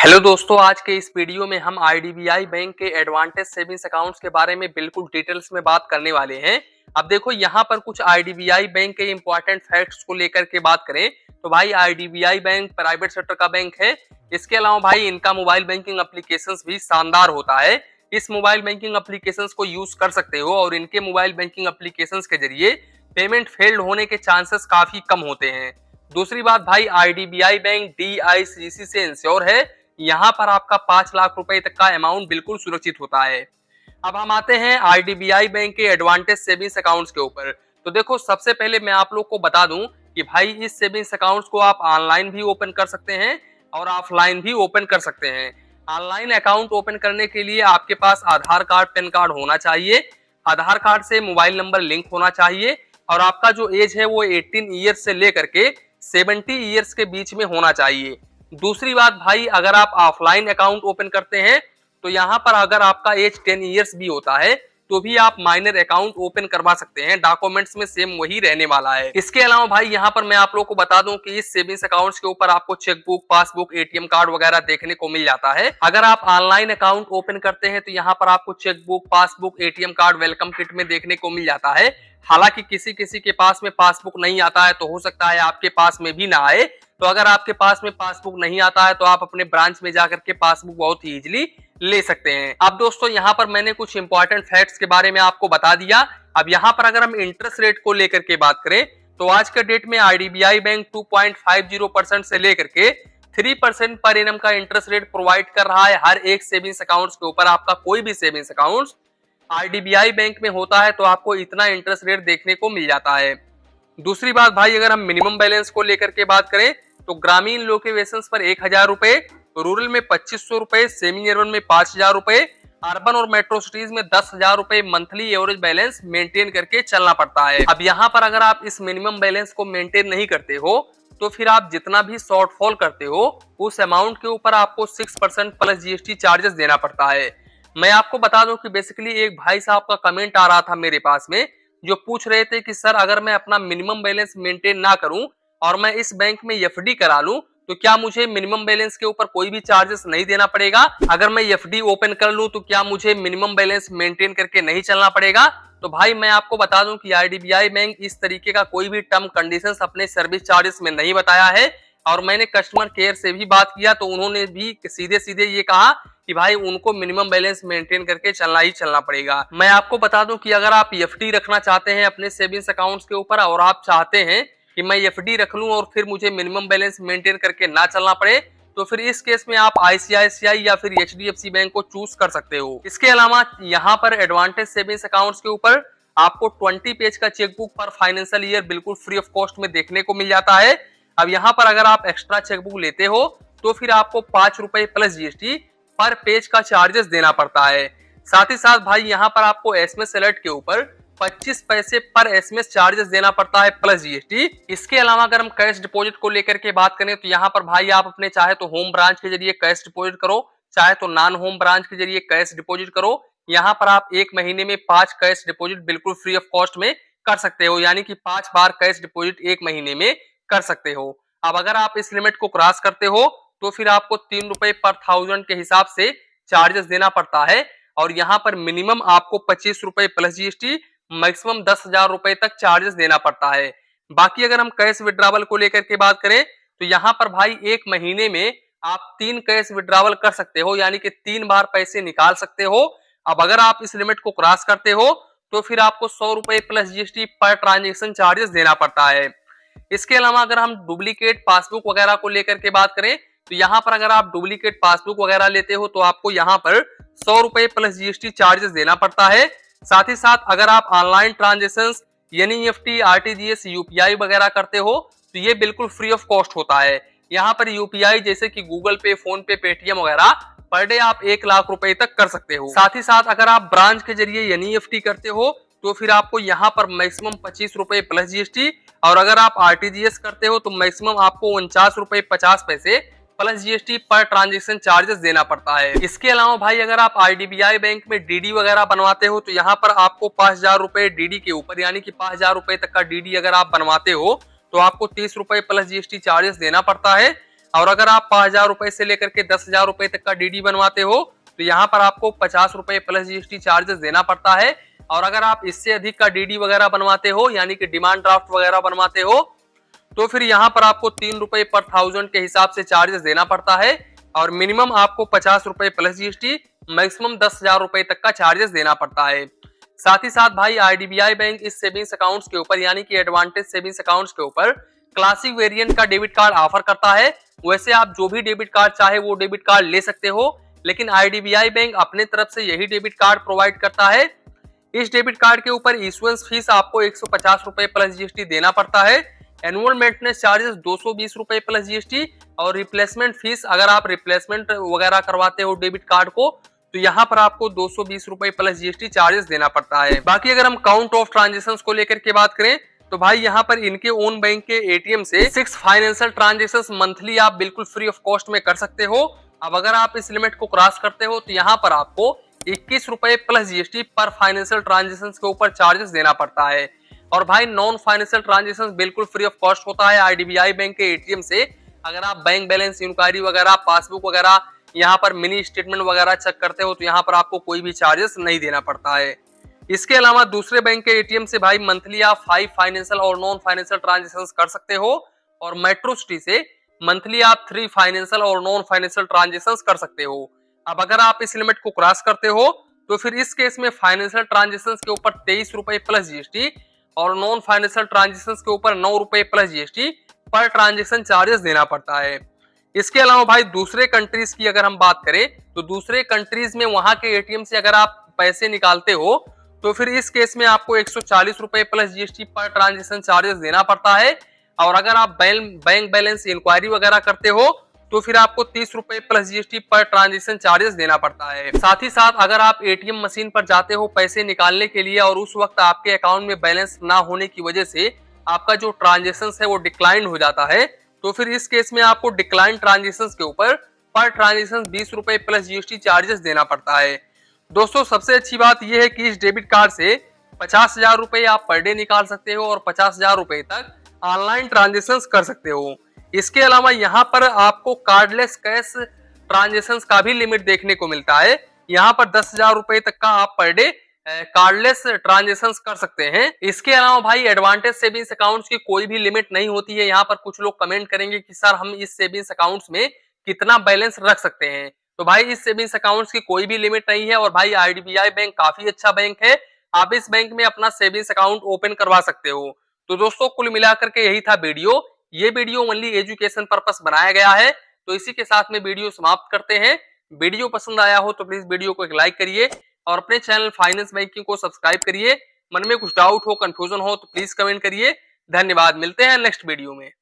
Hello दोस्तों, आज के इस वीडियो में हम आईडीबीआई बैंक के एडवांटेज सेविंग्स अकाउंट्स के बारे में बिल्कुल डिटेल्स में बात करने वाले हैं। अब देखो यहाँ पर कुछ आईडीबीआई बैंक के इंपॉर्टेंट फैक्ट्स को लेकर के बात करें तो भाई आईडीबीआई बैंक प्राइवेट सेक्टर का बैंक है। इसके अलावा भाई इनका मोबाइल बैंकिंग एप्लीकेशंस भी शानदार होता है। इस मोबाइल बैंकिंग एप्लीकेशंस को यूज कर सकते हो और इनके मोबाइल बैंकिंग एप्लीकेशंस के जरिए पेमेंट फेल्ड होने के चांसेस काफी कम होते हैं। दूसरी बात भाई आईडीबीआई बैंक डीआईसीसी से इंश्योर है। यहाँ पर आपका 5 लाख रुपए तक का अमाउंट बिल्कुल सुरक्षित होता है। अब हम आते हैं आईडीबीआई बैंक के एडवांटेज सेविंग्स अकाउंट्स के ऊपर। तो देखो सबसे पहले मैं आप लोग को बता दूं कि भाई इस सेविंग्स अकाउंट्स को आप ऑनलाइन भी ओपन कर सकते हैं और ऑफलाइन भी ओपन कर सकते हैं। ऑनलाइन अकाउंट ओपन करने के लिए आपके पास आधार कार्ड पैन कार्ड होना चाहिए। आधार कार्ड से मोबाइल नंबर लिंक होना चाहिए और आपका जो एज है वो 18 ईयर्स से लेकर के 70 ईयर्स के बीच में होना चाहिए। दूसरी बात भाई अगर आप ऑफलाइन अकाउंट ओपन करते हैं तो यहाँ पर अगर आपका एज 10 ईयर्स भी होता है तो भी आप माइनर अकाउंट ओपन करवा सकते हैं। डॉक्यूमेंट्स में सेम वही रहने वाला है। इसके अलावा भाई यहाँ पर मैं आप लोगों को बता दूं कि इस सेविंग्स अकाउंट्स के ऊपर आपको चेकबुक, पासबुक, एटीएम कार्ड वगैरह देखने को मिल जाता है। अगर आप ऑनलाइन अकाउंट ओपन करते हैं तो यहाँ पर आपको chequebook, passbook, ATM card welcome kit में देखने को मिल जाता है। हालांकि किसी किसी के पास में पासबुक नहीं आता है तो हो सकता है आपके पास में भी ना आए। तो अगर आपके पास में पासबुक नहीं आता है तो आप अपने ब्रांच में जाकर के पासबुक बहुत ही इजीली ले सकते हैं। अब दोस्तों यहाँ पर मैंने कुछ इंपॉर्टेंट फैक्ट्स के बारे में आपको बता दिया। अब यहाँ पर अगर हम इंटरेस्ट रेट को लेकर के बात करें तो आज के डेट में आईडीबीआई बैंक 2.50% से लेकर के 3% पर एनम का इंटरेस्ट रेट प्रोवाइड कर रहा है हर एक सेविंग्स अकाउंट्स के ऊपर। आपका कोई भी सेविंग्स अकाउंट आईडीबीआई बैंक में होता है तो आपको इतना इंटरेस्ट रेट देखने को मिल जाता है। दूसरी बात भाई अगर हम मिनिमम बैलेंस को लेकर के बात करें तो ग्रामीण लोकेशन पर 1000 रुपए, रूरल में 2500 रुपए, सेमी अर्बन में 5000 रुपए, अर्बन और मेट्रो सिटीज में 10,000 रुपए मंथली एवरेज बैलेंस मेंटेन करके चलना पड़ता है। अब यहाँ पर अगर आप इस मिनिमम बैलेंस को मेंटेन नहीं करते हो तो फिर आप जितना भी शॉर्टफॉल करते हो उस अमाउंट के ऊपर आपको 6% प्लस जीएसटी चार्जेस देना पड़ता है। मैं आपको बता दूं कि बेसिकली एक भाई साहब का कमेंट आ रहा था मेरे पास में जो पूछ रहे थे कि सर अगर मैं अपना मिनिमम बैलेंस मेंटेन ना करूं और मैं इस बैंक में एफडी करा लूं तो क्या मुझे मिनिमम बैलेंस के ऊपर कोई भी चार्जेस नहीं देना पड़ेगा? अगर मैं एफडी ओपन कर लूं तो क्या मुझे मिनिमम बैलेंस मेंटेन करके नहीं चलना पड़ेगा? तो भाई मैं आपको बता दूं कि आईडीबीआई बैंक इस तरीके का कोई भी टर्म कंडीशंस अपने सर्विस चार्जेस में नहीं बताया है। और मैंने कस्टमर केयर से भी बात किया तो उन्होंने भी सीधे सीधे ये कहा कि भाई उनको मिनिमम बैलेंस मेंटेन करके चलना ही चलना पड़ेगा। मैं आपको बता दूं कि अगर आप एफडी रखना चाहते हैं अपने सेविंग्स अकाउंट्स के ऊपर और आप चाहते हैं कि मैं एफडी रख लूं और फिर मुझे मिनिमम बैलेंस मेंटेन करके ना चलना पड़े तो फिर इस केस में आप आईसीआईसीआई या फिर एचडीएफसी बैंक को चूज कर सकते हो। इसके अलावा यहाँ पर एडवांटेज सेविंग्स अकाउंट्स के ऊपर आपको 20 पेज का चेकबुक पर फाइनेंशियल ईयर बिल्कुल फ्री ऑफ कॉस्ट में देखने को मिल जाता है। अब यहाँ पर अगर आप एक्स्ट्रा चेकबुक लेते हो तो फिर आपको 5 रुपए प्लस जीएसटी पर पेज का चार्जेस देना पड़ता है। साथ ही साथ भाई यहाँ पर आपको एसएमएस अलर्ट के ऊपर 25 पैसे पर एसएमएस चार्जेस देना पड़ता है प्लस जीएसटी। इसके अलावा अगर हम कैश डिपॉजिट को लेकर के बात करें तो यहाँ पर भाई आप अपने चाहे तो होम ब्रांच के जरिए कैश डिपॉजिट करो, चाहे तो नॉन होम ब्रांच के जरिए कैश डिपॉजिट करो। यहाँ पर आप एक महीने में 5 कैश डिपॉजिट बिल्कुल फ्री ऑफ कॉस्ट में कर सकते हो, यानी कि 5 बार कैश डिपॉजिट एक महीने में कर सकते हो। अब अगर आप इस लिमिट को क्रॉस करते हो तो फिर आपको 3 रुपए पर 1000 के हिसाब से चार्जेस देना पड़ता है और यहाँ पर मिनिमम आपको 25 रुपए प्लस जीएसटी, मैक्सिमम 10,000 रुपए तक चार्जेस देना पड़ता है। बाकी अगर हम कैश विड्रॉवल को लेकर के बात करें तो यहाँ पर भाई एक महीने में आप 3 कैश विड्रॉवल कर सकते हो, यानी कि 3 बार पैसे निकाल सकते हो। अब अगर आप इस लिमिट को क्रॉस करते हो तो फिर आपको 100 रुपए plus GST per transaction charges देना पड़ता है। इसके अलावा अगर हम डुप्लीकेट पासबुक वगैरह को लेकर के बात करें तो यहाँ पर अगर आप डुप्लीकेट पासबुक वगैरह लेते हो तो आपको यहाँ पर 100 रुपए प्लस जीएसटी चार्जेस देना पड़ता है। साथ ही साथ अगर आप online transaction NEFT, RTGS, UPI वगैरह करते हो तो ये बिल्कुल फ्री ऑफ कॉस्ट होता है। यहाँ पर यूपीआई जैसे कि गूगल पे, फोन पे, पेटीएम वगैरह पर डे आप 1 लाख रुपए तक कर सकते हो। साथ ही साथ अगर आप ब्रांच के जरिए एनईएफटी करते हो तो फिर आपको यहाँ पर मैक्सिमम 25 रुपए प्लस जीएसटी और अगर आप आरटीजीएस करते हो तो मैक्सिमम आपको 49 रुपए 50 पैसे plus GST per transaction charges देना पड़ता है। इसके अलावा भाई अगर आप आईडीबीआई बैंक में डीडी वगैरह बनवाते हो तो यहाँ पर आपको 5000 रुपए डीडी के ऊपर, यानी कि 5000 रुपए तक का डीडी अगर आप बनवाते हो तो आपको 30 रुपए प्लस जीएसटी चार्जेस देना पड़ता है। और अगर आप 5,000 रुपए से लेकर के 10,000 रुपए तक का डीडी बनवाते हो तो यहाँ पर आपको 50 रुपए प्लस जीएसटी चार्जेस देना पड़ता है। और अगर आप इससे अधिक का डीडी वगैरह बनवाते हो यानी कि डिमांड ड्राफ्ट वगैरह बनवाते हो तो फिर यहाँ पर आपको 3 रुपए पर 1000 के हिसाब से चार्जेस देना पड़ता है। और मिनिमम आपको 50 रुपए प्लस जीएसटी, मैक्सिमम 10,000 रुपए तक का चार्जेस देना पड़ता है। साथ ही साथ भाई आईडीबीआई बैंक इस सेविंग्स अकाउंट्स के ऊपर यानी कि एडवांटेज सेविंग्स अकाउंट्स के ऊपर क्लासिक वेरिएंट का डेबिट कार्ड ऑफर करता है। वैसे आप जो भी डेबिट कार्ड चाहे वो डेबिट कार्ड ले सकते हो, लेकिन आईडीबीआई बैंक अपने तरफ से यही डेबिट कार्ड प्रोवाइड करता है। इस डेबिट कार्ड के ऊपर इशुएंस फीस आपको 150 रुपए प्लस जीएसटी देना पड़ता है। एनुअल मेंटेनेंस चार्जेस 220 रुपए प्लस जीएसटी और रिप्लेसमेंट फीस अगर आप रिप्लेसमेंट वगैरह करवाते हो डेबिट कार्ड को तो यहाँ पर आपको 220 रुपए प्लस जीएसटी चार्जेस देना पड़ता है। बाकी अगर हम काउंट ऑफ ट्रांजेक्शंस को लेकर के बात करें तो भाई यहाँ पर इनके ओन बैंक के एटीएम से 6 फाइनेंशियल ट्रांजेक्शंस मंथली आप बिल्कुल फ्री ऑफ कॉस्ट में कर सकते हो। अब अगर आप इस लिमिट को क्रॉस करते हो तो यहाँ पर आपको 21 रुपए प्लस जीएसटी पर फाइनेंशियल ट्रांजेक्शन के ऊपर चार्जेस देना पड़ता है। और भाई नॉन फाइनेंशियल ट्रांजेक्शन बिल्कुल फ्री ऑफ कॉस्ट होता है आईडीबीआई बैंक के एटीएम से। अगर आप बैंक बैलेंस इंक्वायरी वगैरह, पासबुक वगैरह, यहाँ पर मिनी स्टेटमेंट वगैरह चेक करते हो तो यहाँ पर आपको कोई भी चार्जेस नहीं देना पड़ता है। इसके अलावा दूसरे बैंक के एटीएम से भाई मंथली आप 5 फाइनेंशियल और नॉन फाइनेंशियल ट्रांजेक्शन कर सकते हो और मेट्रो सिटी से मंथली आप 3 फाइनेंशियल और नॉन फाइनेंशियल ट्रांजेक्शन कर सकते हो। अब अगर आप इस लिमिट को क्रॉस करते हो तो फिर इस केस में फाइनेंशियल ट्रांजेक्शन के ऊपर 23 रुपए प्लस जीएसटी और नॉन फाइनेंशियल ट्रांजेक्शन के ऊपर 9 रुपए plus GST per transaction charges देना पड़ता है। इसके अलावा भाई दूसरे कंट्रीज की अगर हम बात करें तो दूसरे कंट्रीज में वहां के एटीएम से अगर आप पैसे निकालते हो तो फिर इस केस में आपको 140 रुपए plus GST per transaction charges देना पड़ता है। और अगर आप बैंक बैलेंस इंक्वायरी वगैरह करते हो तो फिर आपको 30 रुपए plus GST per transaction charges देना पड़ता है। साथ ही साथ अगर आप एटीएम मशीन पर जाते हो पैसे निकालने के लिए और उस वक्त आपके अकाउंट में बैलेंस ना होने की वजह से आपका जो ट्रांजेक्शन है वो डिक्लाइन हो जाता है तो फिर इस केस में आपको डिक्लाइन ट्रांजेक्शन के ऊपर पर ट्रांजेक्शन 20 रुपए प्लस जीएसटी चार्जेस देना पड़ता है। दोस्तों सबसे अच्छी बात यह है कि इस डेबिट कार्ड से 50,000 रुपए आप पर डे निकाल सकते हो और 50,000 रुपए तक ऑनलाइन ट्रांजेक्शन कर सकते हो। इसके अलावा यहाँ पर आपको कार्डलेस कैश ट्रांजेक्शन का भी लिमिट देखने को मिलता है। यहाँ पर 10,000 रुपए तक का आप पर डे कार्डलेस ट्रांजेक्शन कर सकते हैं। इसके अलावा भाई एडवांटेज सेविंग्स अकाउंट्स की कोई भी लिमिट नहीं होती है। यहाँ पर कुछ लोग कमेंट करेंगे कि सर हम इस सेविंग्स अकाउंट्स में कितना बैलेंस रख सकते हैं, तो भाई इस सेविंग्स अकाउंट्स की कोई भी लिमिट नहीं है। और भाई आईडीबीआई बैंक काफी अच्छा बैंक है, आप इस बैंक में अपना सेविंग्स अकाउंट ओपन करवा सकते हो। तो दोस्तों कुल मिलाकर के यही था वीडियो। ये वीडियो ओनली एजुकेशन पर्पस बनाया गया है। तो इसी के साथ में वीडियो समाप्त करते हैं। वीडियो पसंद आया हो तो प्लीज वीडियो को एक लाइक करिए और अपने चैनल फाइनेंस बैंकिंग को सब्सक्राइब करिए। मन में कुछ डाउट हो, कंफ्यूजन हो तो प्लीज कमेंट करिए। धन्यवाद, मिलते हैं नेक्स्ट वीडियो में।